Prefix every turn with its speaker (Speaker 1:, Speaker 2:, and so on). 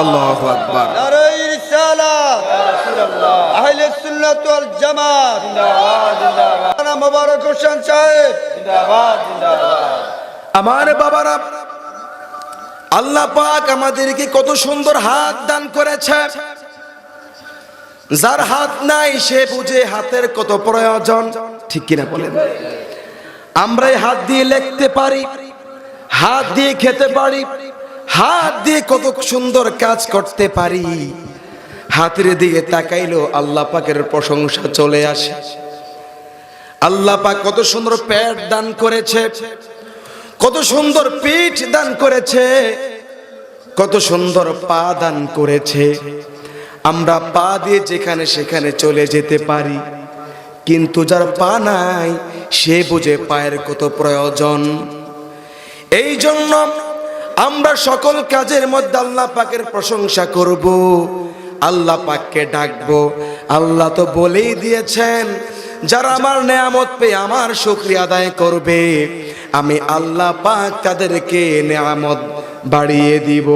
Speaker 1: আল্লাহু আকবার।
Speaker 2: নারায়ে রিসালাত ইয়া রাসূলুল্লাহ। আহলে সুন্নাত ওয়াল জামাত জিন্দাবাদ জিন্দাবাদ। মোবারক হোসেন সাহেব জিন্দাবাদ জিন্দাবাদ।
Speaker 1: আমার বাবারা, আল্লাহ পাক আমাদেরকে কত সুন্দর হাত দান করেছে। যার হাত নাই সে বুঝে হাতের কত প্রয়োজন, ঠিক কিনা বলেন? আমরা এই হাত দিয়ে লিখতে পারি, হাত দিয়ে খেতে পারি, হাত দিয়ে কত সুন্দর কাজ করতে পারি। হাতের দিকে তাকাইলো আল্লাহ পাকের প্রশংসা চলে আসে। আল্লাহ পাক কত সুন্দর পেট দান করেছে, কত সুন্দর পিঠ দান করেছে, কত সুন্দর পা দান করেছে। আমরা পা দিয়ে যেখানে সেখানে চলে যেতে পারি, কিন্তু যার পা নাই সে বুঝে পায়ের কত প্রয়োজন। এই জন্য আমরা সকল কাজের মধ্যে আল্লাহ পাকের প্রশংসা করব, আল্লাহ পাককে ডাকবো। আল্লাহ তো বলেই দিয়েছেন, যারা আমার নেয়ামত পেয়ে আমার শুকরিয়া আদায় করবে, আমি আল্লাহ পাক তাদেরকে নেয়ামত বাড়িয়ে দিব।